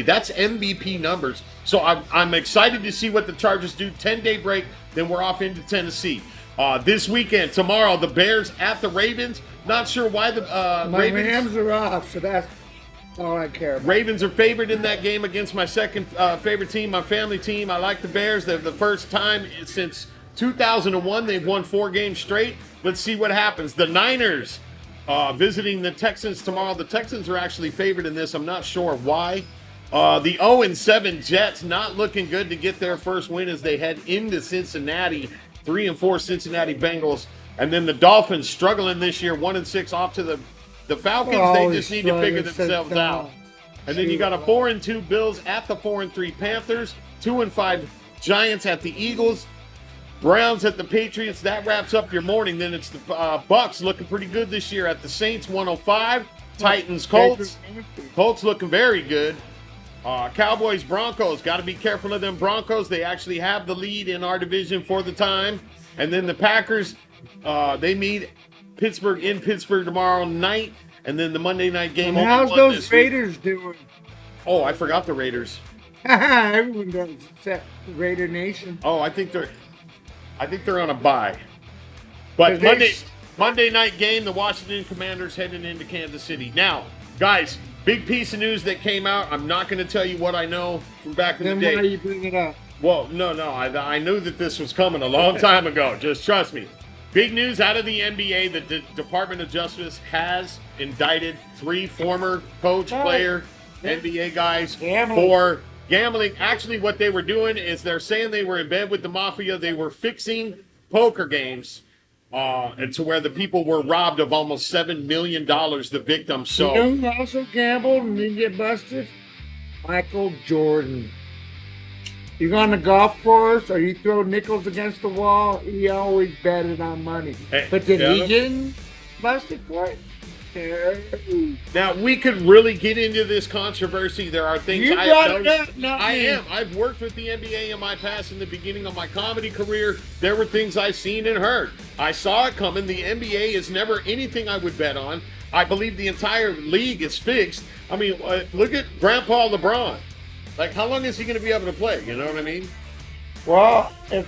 That's MVP numbers. So I'm excited to see what the Chargers do. 10-day break, then we're off into Tennessee. This weekend, tomorrow, the Bears at the Ravens. Not sure why the my Rams are off, so that's all I care about. Ravens are favored in that game against my second favorite team, my family team. I like the Bears. They're the first time since 2001 they've won 4 games straight. Let's see what happens. The Niners visiting the Texans tomorrow. The Texans are actually favored in this. I'm not sure why. The 0-7 Jets not looking good to get their first win as they head into Cincinnati. 3-4 Cincinnati Bengals. And then the Dolphins struggling this year, 1-6 off to the Falcons. They just need to figure themselves out. And then you got a 4-2 Bills at the 4-3 Panthers, 2-5 Giants at the Eagles, Browns at the Patriots. That wraps up your morning. Then it's the Bucks looking pretty good this year at the Saints, 105. Titans, Colts. Colts looking very good. Cowboys, Broncos. Got to be careful of them Broncos. They actually have the lead in our division for the time. And then the Packers, they meet Pittsburgh in Pittsburgh tomorrow night, and then the Monday night game. How's those Raiders doing? Oh, I forgot the Raiders. Everyone does except Raider Nation. Oh, I think they're on a bye. But Monday night game, the Washington Commanders heading into Kansas City. Now, guys, big piece of news that came out. I'm not going to tell you what I know from back in the day. Then why you bring it up? Well, no. I knew that this was coming a long time ago. Just trust me. Big news out of the NBA. The Department of Justice has indicted 3 former coach, player, NBA guys for gambling. Actually, what they were doing is they're saying they were in bed with the mafia. They were fixing poker games and to where the people were robbed of almost $7 million, the victims. So, you know who also gambled and didn't get busted? Michael Jordan. You go on the golf course or you throw nickels against the wall, he always betted on money. But did he get busted for it? Now, we could really get into this controversy. There are things I have noticed. I've worked with the NBA in my past. In the beginning of my comedy career, there were things I've seen and heard. I saw it coming. The NBA is never anything I would bet on. I believe the entire league is fixed. I mean, look at Grandpa LeBron. Like, how long is he going to be able to play? You know what I mean? Well, if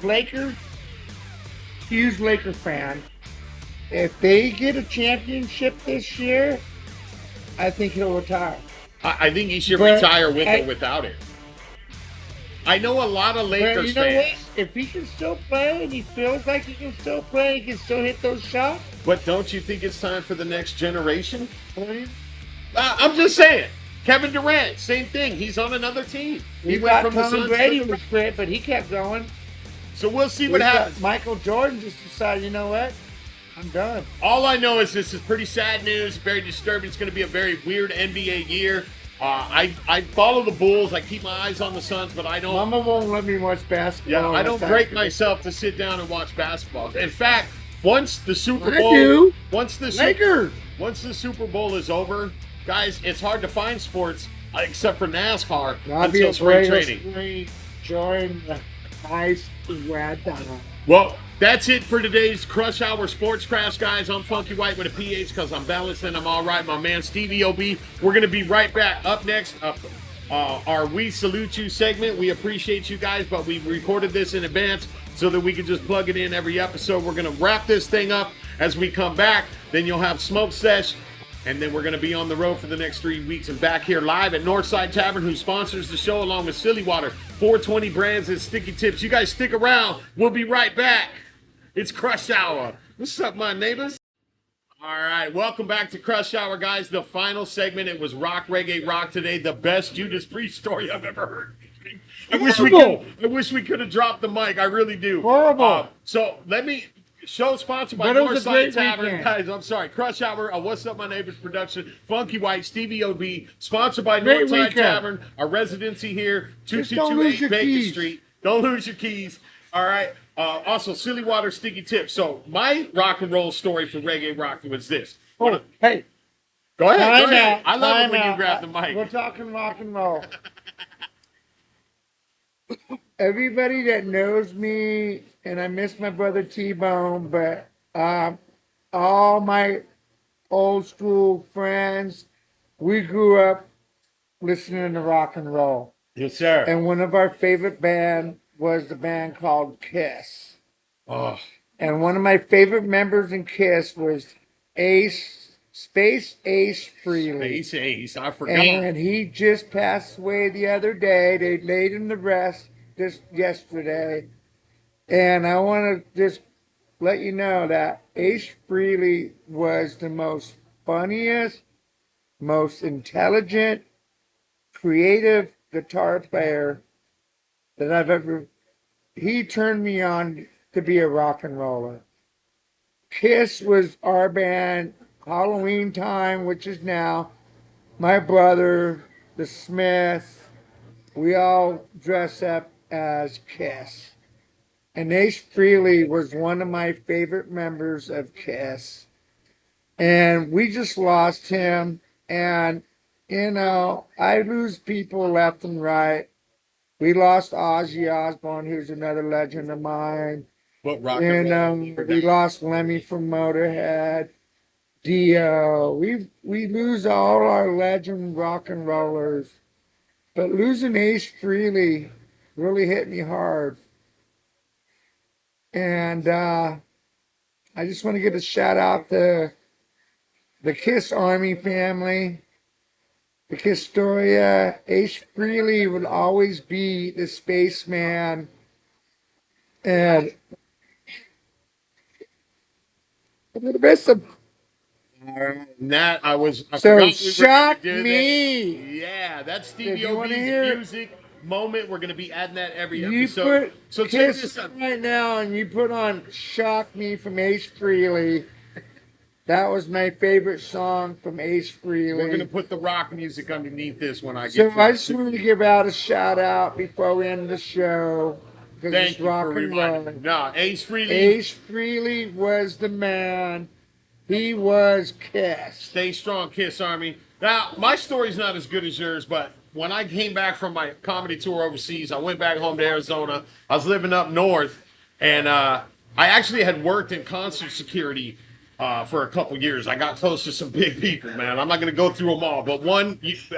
Lakers, huge Laker fan, if they get a championship this year, I think he'll retire. I think he should retire with or without it. I know a lot of But Lakers you know fans. what? If he can still play and he feels like he can still play, he can still hit those shots. But don't you think it's time for the next generation? I mean, I'm just saying. Kevin Durant, same thing. He's on another team. He we went got from the Tom Suns Brady to the was great, but he kept going. So we'll see We what got happens. Michael Jordan just decided, you know what? I'm done. All I know is this is pretty sad news, very disturbing. It's going to be a very weird NBA year. I follow the Bulls. I keep my eyes on the Suns, but I don't. Mama won't let me watch basketball. Yeah, I don't That's break actually- myself to sit down and watch basketball. In fact, once the Super I Bowl, do. once the Lakers. once the Super Bowl is over, guys, it's hard to find sports except for NASCAR That'd be until a spring great training. join the nice weather. Well, that's it for today's Crush Hour Sports Crash, guys. I'm Funky White with a PH because I'm balanced and I'm all right. My man Stevie OB. We're going to be right back. Up next, our We Salute You segment. We appreciate you guys, but we recorded this in advance so that we could just plug it in every episode. We're going to wrap this thing up as we come back. Then you'll have Smoke Sesh. And then we're going to be on the road for the next 3 weeks and back here live at North Side Tavern, who sponsors the show along with Silly Water, 420 Brands, and Sticky Tips. You guys stick around. We'll be right back. It's Crush Hour. What's up, my neighbors? All right, welcome back to Crush Hour, guys. The final segment. It was Rock, Reggae, Rock today. The best Judas Priest story I've ever heard. I wish we could have dropped the mic. I really do. Horrible. So let me. Show sponsored by But it was North a Side great Tavern. weekend. Guys, I'm sorry. Crush Hour, What's Up My Neighbors production, Funky White, Stevie OB, sponsored by Great North Side weekend. Tavern, our residency here, Just don't lose 2228 your Bacon keys. Street. Don't lose your keys. All right. Also, Silly Water, Sticky Tips. So, my rock and roll story for Reggae Rock was this. Oh, hey, Go ahead. Go time ahead. out. I love it time when you out. grab the mic. We're talking rock and roll. Everybody that knows me, and I miss my brother T-Bone, but all my old school friends, we grew up listening to rock and roll. Yes, sir. And one of our favorite band was the band called Kiss. Oh, And one of my favorite members in Kiss was Space Ace Frehley. Ace Ace. I forgot. And he just passed away the other day. They laid him to rest just yesterday. And I want to just let you know that Ace Frehley was the most funniest, most intelligent, creative guitar player that I've ever. He turned me on to be a rock and roller. Kiss was our band. Halloween time, which is now, my brother, the Smith, we all dress up as Kiss. And Ace Frehley was one of my favorite members of Kiss. And we just lost him. And, you know, I lose people left and right. We lost Ozzy Osbourne, who's another legend of mine. But rock And and roll. we lost Lemmy from Motorhead. Dio. We lose all our legend rock and rollers. But losing Ace Frehley really hit me hard. And I just want to give a shout out to the Kiss Army family, the Kistoria. Ace Frehley would always be the spaceman. And I'm going to miss him. And that I So forgot we were gonna shock do that. me. Yeah, that's If Stevie you wanna OB's hear it, music moment. We're going to be adding that every You episode. put So check Kiss this out. right now, and you put on "Shock Me" from Ace Frehley. That was my favorite song from Ace We're going to Frehley. put the rock music underneath this when I get So to I it. just wanted to give out a shout out before we end the show because Thank it's you for rock and reminding roll. me. No, Ace Frehley, Ace Frehley was the man. He was Kiss. stay strong, Kiss Army. Now, my story's not as good as yours, but when I came back from my comedy tour overseas, I went back home to Arizona. I was living up north, and I actually had worked in concert security for a couple years. I got close to some big people, man. I'm not going to go through them all, but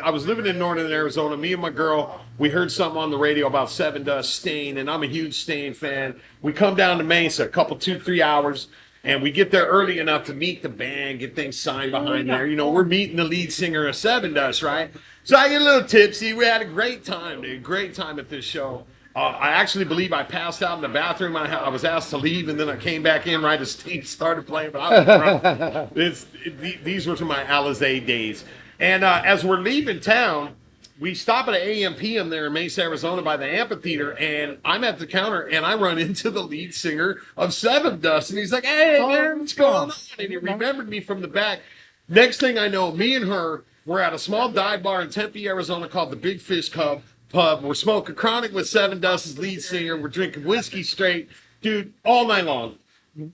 I was living in northern Arizona. Me and my girl, we heard something on the radio about Seven Dust, Stain, and I'm a huge Stain fan. We come down to Mesa, a couple, 2-3 hours. And we get there early enough to meet the band, get things signed behind there. You know, we're meeting the lead singer of Seven Dust, right? So I get a little tipsy. We had a great time, dude. Great time at this show. I actually believe I passed out in the bathroom. I was asked to leave, and then I came back in right as Steve started playing. But I was drunk. These were my Alizé days. And as we're leaving town, we stop at an AM PM there in Mesa, Arizona by the amphitheater, and I'm at the counter, and I run into the lead singer of Seven Dust, and he's like, "Hey, man, what's going on?" And he remembered me from the back. Next thing I know, me and her were at a small dive bar in Tempe, Arizona called the Big Fish Pub. We're smoking chronic with Seven Dust's lead singer. We're drinking whiskey straight, dude, all night long.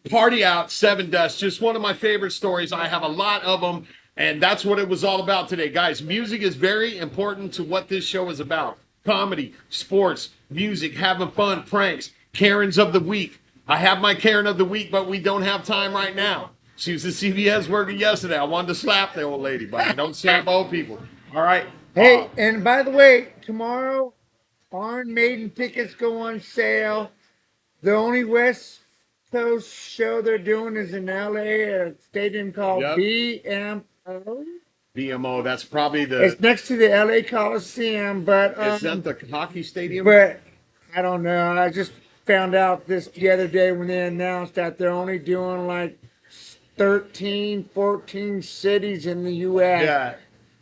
Party out, Seven Dust. Just one of my favorite stories. I have a lot of them. And that's what it was all about today, guys. Music is very important to what this show is about. Comedy, sports, music, having fun, pranks, Karens of the week. I have my Karen of the week, but we don't have time right now. She was a CBS worker yesterday. I wanted to slap the old lady, but I don't slap old people. All right. Hey, and by the way, tomorrow, Iron Maiden tickets go on sale. The only West Coast show they're doing is in LA at a stadium called BMO. BMO, that's probably It's next to the LA Coliseum, but is that the hockey stadium? But I don't know. I just found out this the other day when they announced that they're only doing like 13, 14 cities in the U.S.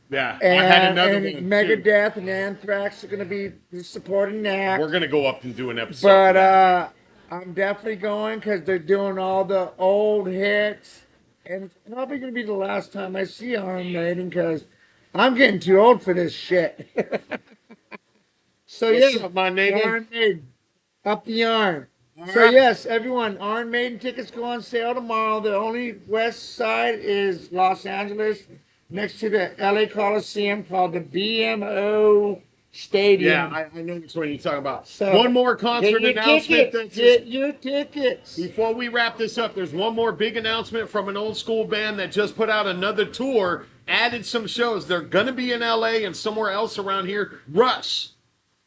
Yeah. And, I had another one. Megadeth and Anthrax are going to be supporting that. We're going to go up and do an episode. But I'm definitely going because they're doing all the old hits. And it's probably going to be the last time I see Iron Maiden because I'm getting too old for this shit. So, What's up, my neighbor? Iron Maiden. Up the yarn. All So, right. yes, everyone, Iron Maiden tickets go on sale tomorrow. The only west side is Los Angeles, next to the LA Coliseum called the BMO Stadium. Yeah, I know which one you're talking about. So, one more concert announcement. Get your tickets. Before we wrap this up, there's one more big announcement from an old school band that just put out another tour, added some shows. They're going to be in LA and somewhere else around here. Rush.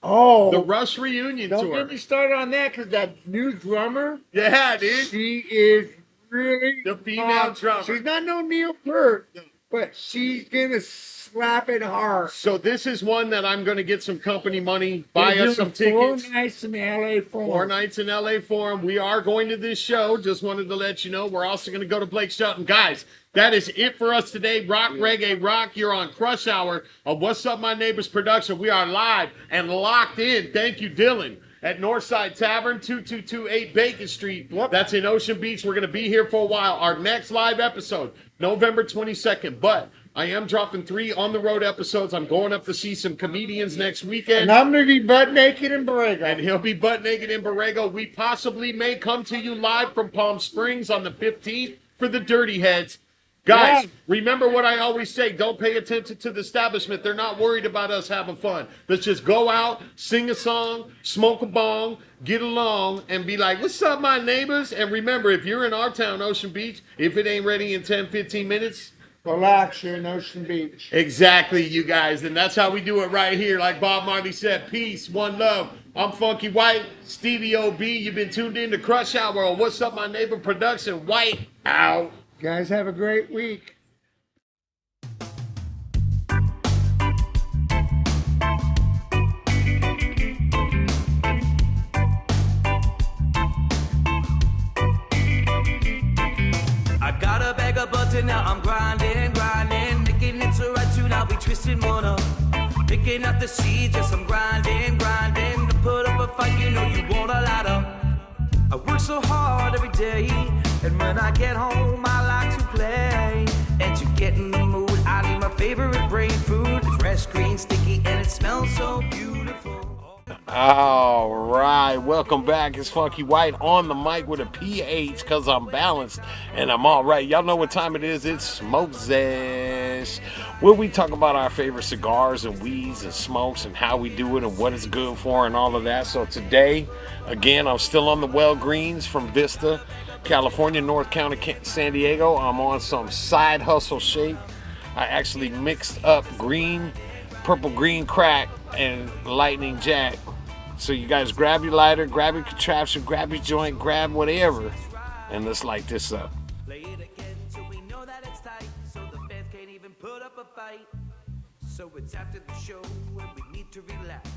Oh, The Rush reunion don't tour. get me started on that because that new drummer, Yeah, dude. she is really The female drummer. She's not no Neil Peart, but she's gonna slap it hard. So this is one that I'm going to get some company money, buy They're us some doing 4 tickets. nights in LA for 4 nights in LA for them. We are going to this show. Just wanted to let you know. We're also going to go to Blake Shelton. Guys, that is it for us today. Rock, reggae, rock. You're on Crush Hour of What's Up My Neighbors production. We are live and locked in. Thank you, Dylan. At North Side Tavern, 2228 Bacon Street. Yep. That's in Ocean Beach. We're going to be here for a while. Our next live episode, November 22nd. But I am dropping 3 on-the-road episodes. I'm going up to see some comedians next weekend. And I'm gonna be butt naked in Borrego. And he'll be butt naked in Borrego. We possibly may come to you live from Palm Springs on the 15th for the Dirty Heads. Guys, Yeah. remember what I always say. Don't pay attention to the establishment. They're not worried about us having fun. Let's just go out, sing a song, smoke a bong, get along, and be like, what's up, my neighbors? And remember, if you're in our town, Ocean Beach, if it ain't ready in 10, 15 minutes, Relax, you're in Ocean Beach. exactly, you guys. And that's how we do it right here. Like Bob Marley said, peace, one love. I'm Funky White, Stevie OB. You've been tuned in to Crush Hour on What's Up My Neighbor production. White out. Guys, have a great week. I got a bag of butter now, I'm grinding, making it so right tune, I'll be twisting one up. Picking up the seeds, yes, I'm grinding, to put up a fight, you know you want a lot of. I work so hard every day, and when I get home, I like to play. And to get in the mood, I need my favorite brain food, fresh, green, sticky, and it smells so beautiful. All right, welcome back. It's Funky White on the mic with a PH because I'm balanced and I'm all right. Y'all know what time it is. It's Smoke Sesh, where we talk about our favorite cigars and weeds and smokes and how we do it and what it's good for and all of that. So today, again, I'm still on the Well Greens from Vista, California, North County, San Diego. I'm on some side hustle shape. I actually mixed up purple green crack and lightning jack. So you guys grab your lighter, grab your contraption, grab your joint, grab whatever, and let's light this up. Play it again so we know that it's tight, so the fans can't even put up a fight. So it's after the show when we need to relax.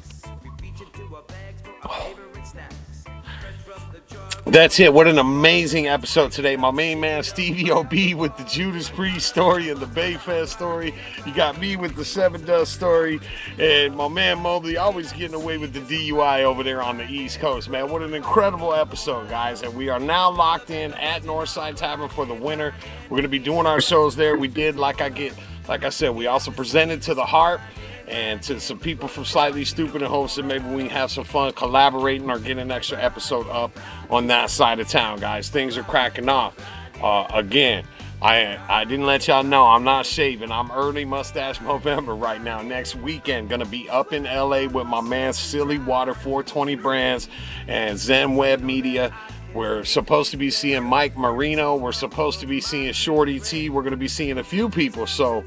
We reach into our bags for our favorite snacks. Fresh from the jar. That's it. What an amazing episode today. My main man, Stevie OB, with the Judas Priest story and the Bayfest story. You got me with the Seven Dust story. And my man Mobley always getting away with the DUI over there on the East Coast, man. What an incredible episode, guys. And we are now locked in at North Side Tavern for the winter. We're going to be doing our shows there. We did, like I said, we also presented to the Harp and to some people from Slightly Stoopid and hosted. Maybe we can have some fun collaborating or get an extra episode up on that side of town, guys. Things are cracking off. Again, I didn't let y'all know I'm not shaving. I'm early mustache November right now. Next weekend, gonna be up in LA with my man Silly Water 420 Brands and Zen Web Media. We're supposed to be seeing Mike Marino. We're supposed to be seeing Shorty T. We're gonna be seeing a few people. So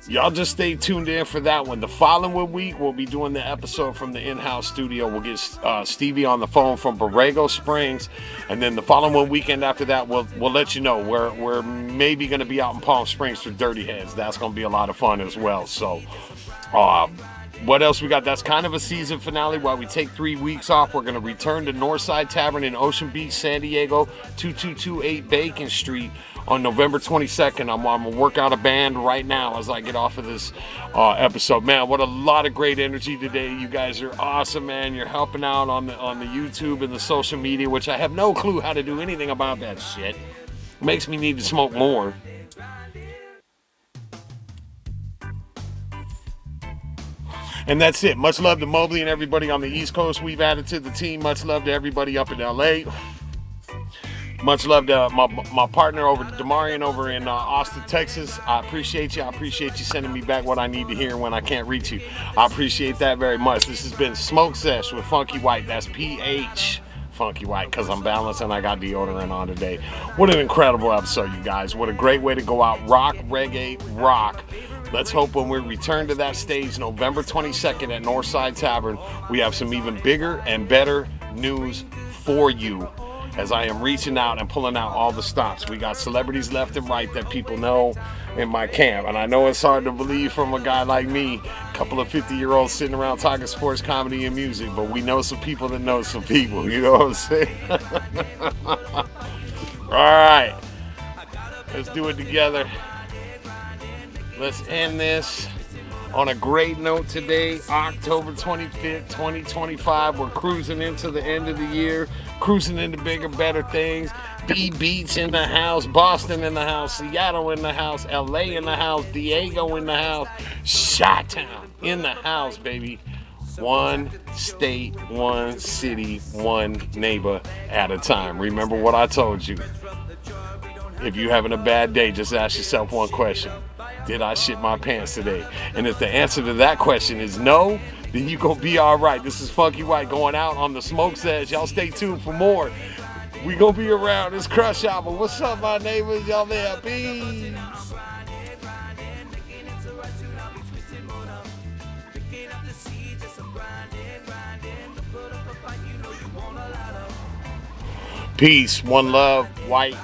y'all just stay tuned in for that one. The following week, we'll be doing the episode from the in-house studio. We'll get Stevie on the phone from Borrego Springs. And then the following weekend after that, we'll let you know. We're maybe going to be out in Palm Springs for Dirty Heads. That's going to be a lot of fun as well. So, what else we got? That's kind of a season finale. While we take 3 weeks off, we're going to return to North Side Tavern in Ocean Beach, San Diego, 2228 Bacon Street on November 22nd. I'm going to work out a band right now as I get off of this episode. Man, what a lot of great energy today. You guys are awesome, man. You're helping out on the YouTube and the social media, which I have no clue how to do anything about that shit. Makes me need to smoke more. And that's it. Much love to Mobley and everybody on the East Coast we've added to the team. Much love to everybody up in LA. Much love to my partner over Demarian over in Austin, Texas. I appreciate you. I appreciate you sending me back what I need to hear when I can't reach you. I appreciate that very much. This has been Smoke Sesh with Funky White. That's PH Funky White, because I'm balanced and I got deodorant on today. What an incredible episode, you guys. What a great way to go out. Rock, reggae, rock. Let's hope when we return to that stage November 22nd at Northside Tavern, we have some even bigger and better news for you as I am reaching out and pulling out all the stops. We got celebrities left and right that people know in my camp. And I know it's hard to believe from a guy like me, a couple of 50-year-olds sitting around talking sports, comedy, and music, but we know some people that know some people. You know what I'm saying? All right. Let's do it together. Let's end this on a great note today, October 25th, 2025. We're cruising into the end of the year, cruising into bigger, better things. B-Beats in the house, Boston in the house, Seattle in the house, LA in the house, Diego in the house, Chi-Town in the house, baby. One state, one city, one neighbor at a time. Remember what I told you. If you're having a bad day, just ask yourself one question. Did I shit my pants today? And if the answer to that question is no, then you're going to be all right. This is Funky White going out on the Smoke Sesh. Y'all stay tuned for more. We going to be around this Crush album. What's up, my neighbors? Y'all there? Peace. Peace. One love. White.